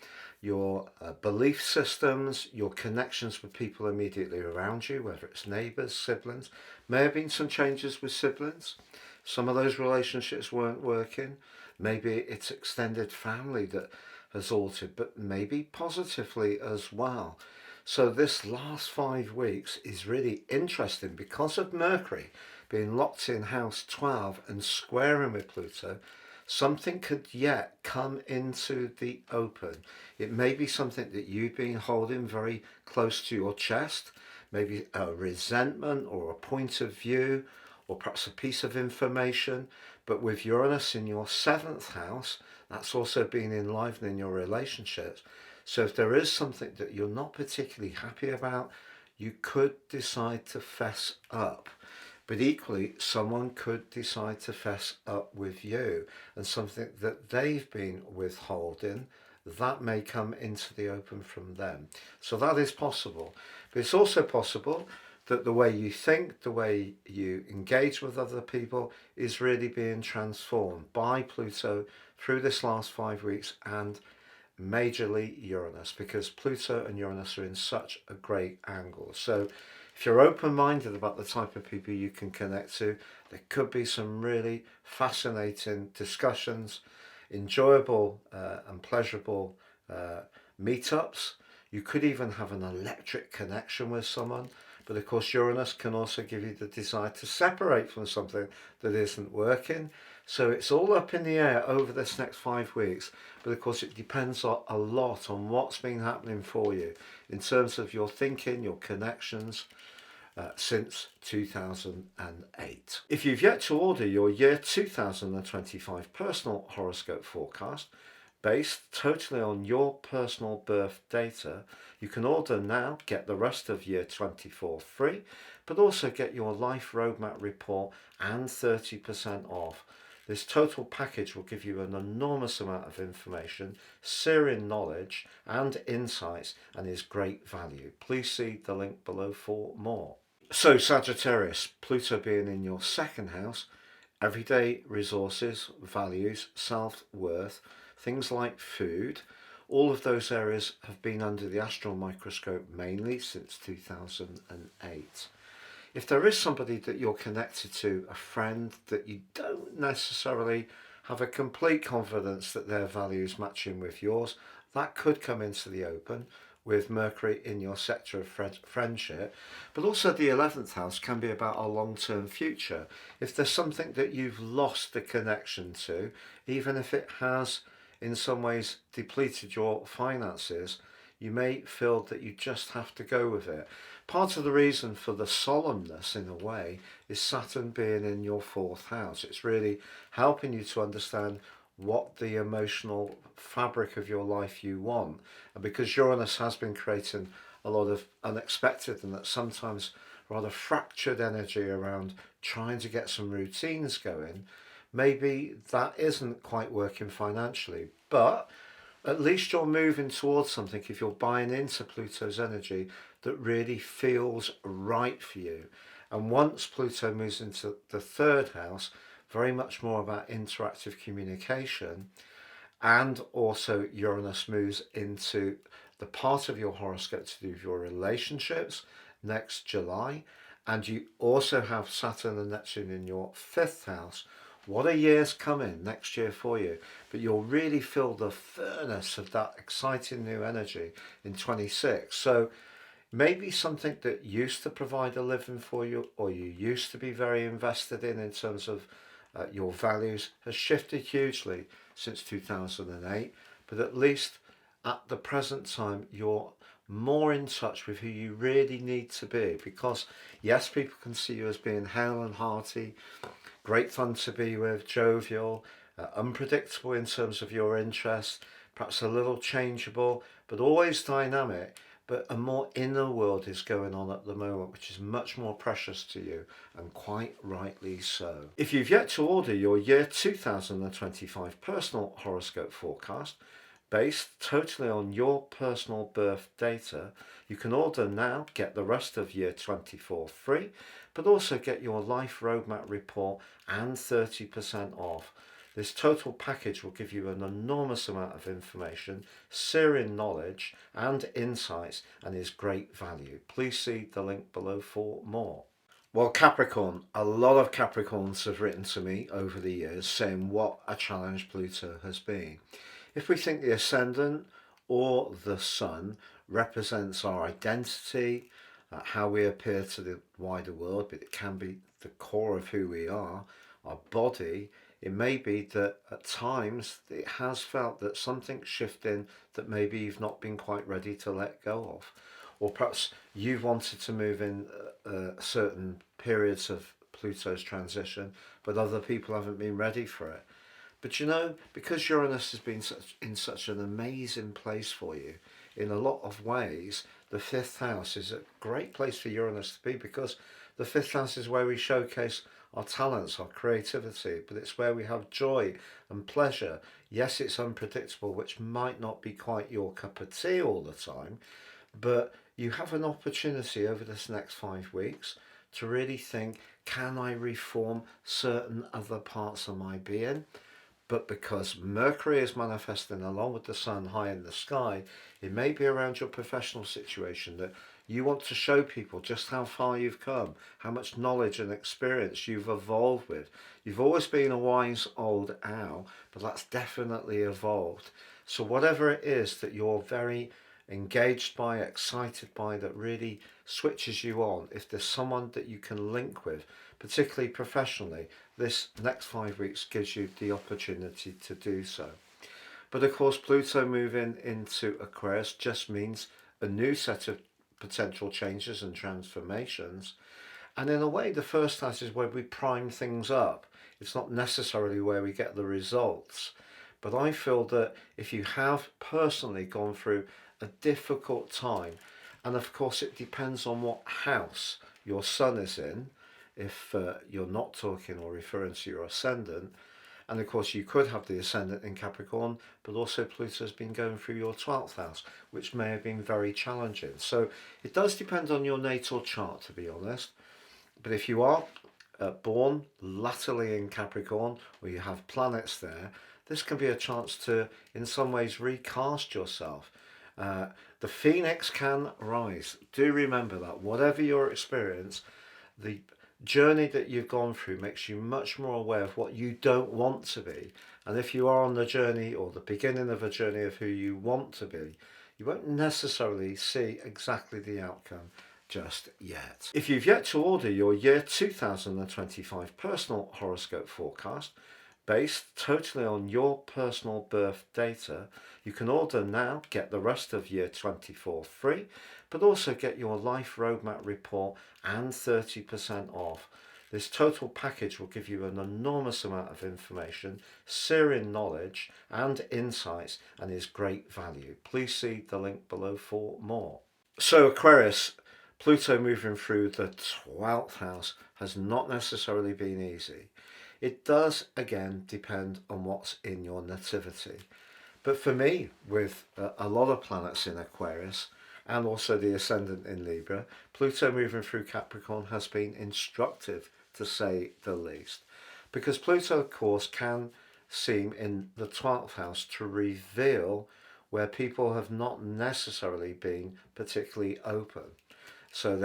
your belief systems, your connections with people immediately around you, whether it's neighbours, siblings. May have been some changes with siblings. Some of those relationships weren't working. Maybe it's extended family that has altered, but maybe positively as well. So this last 5 weeks is really interesting because of Mercury being locked in house 12 and squaring with Pluto. Something could yet come into the open. It may be something that you've been holding very close to your chest, maybe a resentment or a point of view, or perhaps a piece of information. But with Uranus in your 7th house, that's also been enlivening your relationships. So if there is something that you're not particularly happy about, you could decide to fess up. But equally, someone could decide to fess up with you, and something that they've been withholding, that may come into the open from them. So that is possible. But it's also possible that the way you think, the way you engage with other people is really being transformed by Pluto through this last 5 weeks, and majorly Uranus, because Pluto and Uranus are in such a great angle. So if you're open-minded about the type of people you can connect to, there could be some really fascinating discussions, enjoyable and pleasurable meetups. You could even have an electric connection with someone. But of course, Uranus can also give you the desire to separate from something that isn't working. So it's all up in the air over this next 5 weeks. But of course, it depends a lot on what's been happening for you in terms of your thinking, your connections since 2008. If you've yet to order your year 2025 personal horoscope forecast, based totally on your personal birth data, you can order now, get the rest of year 24 free, but also get your life roadmap report and 30% off. This total package will give you an enormous amount of information, searing knowledge and insights, and is great value. Please see the link below for more. So Sagittarius, Pluto being in your second house, everyday resources, values, self-worth, things like food, all of those areas have been under the astral microscope mainly since 2008. If there is somebody that you're connected to, a friend that you don't necessarily have a complete confidence that their values matching with yours, that could come into the open with Mercury in your sector of friendship. But also the 11th house can be about a long-term future. If there's something that you've lost the connection to, even if it has in some ways depleted your finances, you may feel that you just have to go with it. Part of the reason for the solemnness, in a way, is Saturn being in your fourth house. It's really helping you to understand what the emotional fabric of your life you want. And because Uranus has been creating a lot of unexpected and that sometimes rather fractured energy around trying to get some routines going, maybe that isn't quite working financially. But at least you're moving towards something if you're buying into Pluto's energy that really feels right for you. And once Pluto moves into the third house, very much more about interactive communication, and also Uranus moves into the part of your horoscope to do with your relationships next July, and you also have Saturn and Neptune in your fifth house. What a year's coming next year for you, but you'll really feel the furnace of that exciting new energy in 26. So maybe something that used to provide a living for you, or you used to be very invested in terms of your values, has shifted hugely since 2008. But at least at the present time, you're more in touch with who you really need to be. Because yes, people can see you as being hale and hearty, great fun to be with, jovial, unpredictable in terms of your interests, perhaps a little changeable, but always dynamic. But a more inner world is going on at the moment, which is much more precious to you, and quite rightly so. If you've yet to order your year 2025 personal horoscope forecast, based totally on your personal birth data, you can order now, get the rest of year 24 free, but also get your life roadmap report and 30% off. This total package will give you an enormous amount of information, searing knowledge and insights, and is great value. Please see the link below for more. Well, Capricorn, a lot of Capricorns have written to me over the years saying what a challenge Pluto has been. If we think the ascendant or the sun represents our identity, how we appear to the wider world, but it can be the core of who we are, our body, it may be that at times it has felt that something's shifting that maybe you've not been quite ready to let go of. Or perhaps you've wanted to move in certain periods of Pluto's transition, but other people haven't been ready for it. But you know, because Uranus has been in such an amazing place for you, in a lot of ways, the fifth house is a great place for Uranus to be, because the fifth house is where we showcase our talents, our creativity, but it's where we have joy and pleasure. Yes, it's unpredictable, which might not be quite your cup of tea all the time, but you have an opportunity over this next 5 weeks to really think, can I reform certain other parts of my being? But because Mercury is manifesting along with the sun high in the sky, it may be around your professional situation that you want to show people just how far you've come, how much knowledge and experience you've evolved with. You've always been a wise old owl, but that's definitely evolved. So whatever it is that you're very engaged by, excited by, that really switches you on, if there's someone that you can link with, particularly professionally, this next 5 weeks gives you the opportunity to do so. But of course, Pluto moving into Aquarius just means a new set of potential changes and transformations. And in a way, the first house is where we prime things up. It's not necessarily where we get the results. But I feel that if you have personally gone through a difficult time, and of course it depends on what house your sun is in, if you're not talking or referring to your ascendant, And of course, you could have the ascendant in Capricorn, but also Pluto's been going through your 12th house, which may have been very challenging. So it does depend on your natal chart, to be honest. But if you are born latterly in Capricorn, or you have planets there, this can be a chance to, in some ways, recast yourself. The phoenix can rise. Do remember that. Whatever your experience, the journey that you've gone through makes you much more aware of what you don't want to be. And if you are on the journey or the beginning of a journey of who you want to be, you won't necessarily see exactly the outcome just yet. If you've yet to order your year 2025 personal horoscope forecast, based totally on your personal birth data, you can order now, get the rest of year 24 free, but also get your life roadmap report and 30% off. This total package will give you an enormous amount of information, searing knowledge and insights, and is great value. Please see the link below for more. So Aquarius, Pluto moving through the 12th house has not necessarily been easy. It does, again, depend on what's in your nativity. But for me, with a lot of planets in Aquarius and also the ascendant in Libra, Pluto moving through Capricorn has been instructive, to say the least. Because Pluto, of course, can seem in the 12th house to reveal where people have not necessarily been particularly open. So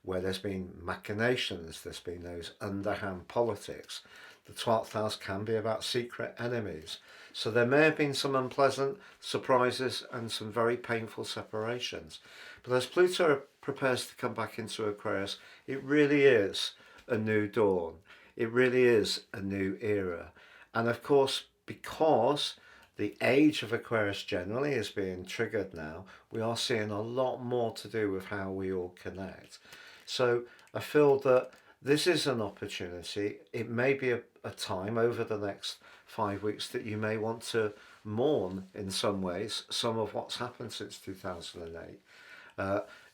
where there's been machinations, there's been those underhand politics. The 12th house can be about secret enemies. So there may have been some unpleasant surprises and some very painful separations. But as Pluto prepares to come back into Aquarius, it really is a new dawn. It really is a new era. And of course, because the age of Aquarius generally is being triggered now, we are seeing a lot more to do with how we all connect. So I feel that this is an opportunity. It may be a time over the next 5 weeks that you may want to mourn in some ways some of what's happened since 2008.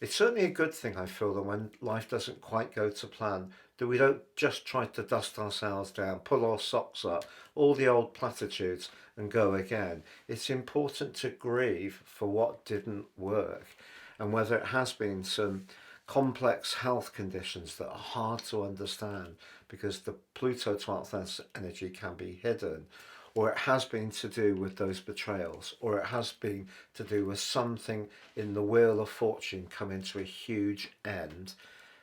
It's certainly a good thing, I feel, that when life doesn't quite go to plan, that we don't just try to dust ourselves down, pull our socks up, all the old platitudes, and go again. It's important to grieve for what didn't work, and whether it has been some complex health conditions that are hard to understand because the Pluto 12th house energy can be hidden, or it has been to do with those betrayals, or it has been to do with something in the wheel of fortune coming to a huge end.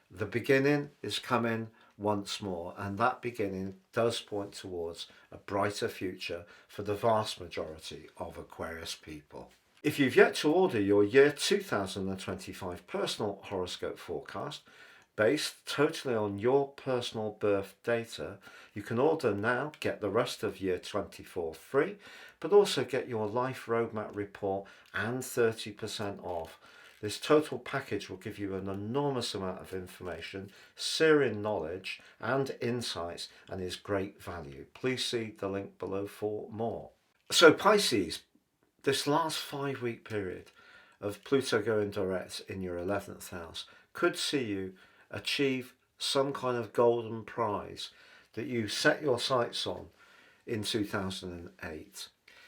The beginning is coming once more, and that beginning does point towards a brighter future for the vast majority of Aquarius people. If you've yet to order your year 2025 personal horoscope forecast, based totally on your personal birth data, you can order now, get the rest of year 24 free, but also get your life roadmap report and 30% off. This total package will give you an enormous amount of information, searing knowledge and insights, and is great value. Please see the link below for more. So Pisces, this last 5-week period of Pluto going direct in your 11th house could see you achieve some kind of golden prize that you set your sights on in 2008.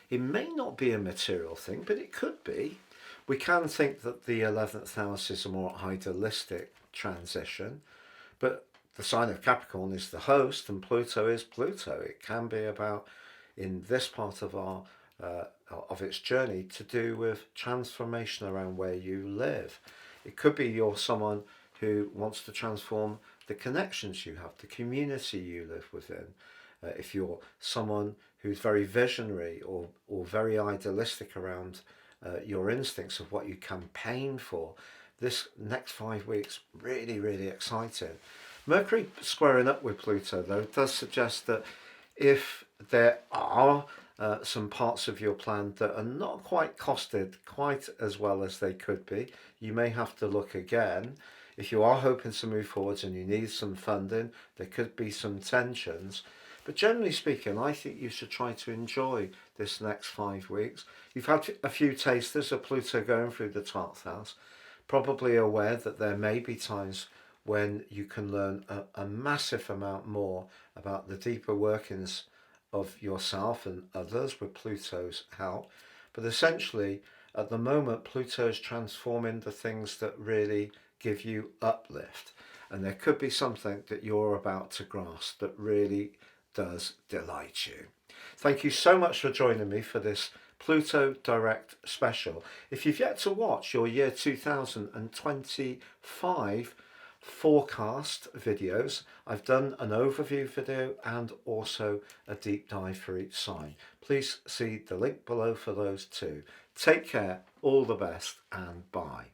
It may not be a material thing, but it could be. We can think that the 11th house is a more idealistic transition, but the sign of Capricorn is the host and Pluto is Pluto. It can be about, in this part of our of its journey, to do with transformation around where you live. It could be you're someone who wants to transform the connections you have, the community you live within. If you're someone who's very visionary or very idealistic around your instincts of what you campaign for, this next 5 weeks really, really exciting. Mercury squaring up with Pluto, though, does suggest that if there are some parts of your plan that are not quite costed quite as well as they could be, you may have to look again. If you are hoping to move forwards and you need some funding, there could be some tensions. But generally speaking, I think you should try to enjoy this next 5 weeks. You've had a few tasters of Pluto going through the 12th house, probably aware that there may be times when you can learn a massive amount more about the deeper workings of yourself and others with Pluto's help. But essentially, at the moment, Pluto is transforming the things that really give you uplift. And there could be something that you're about to grasp that really does delight you. Thank you so much for joining me for this Pluto Direct special. If you've yet to watch your year 2025 forecast videos, I've done an overview video and also a deep dive for each sign. Please see the link below for those too. Take care, all the best, and bye.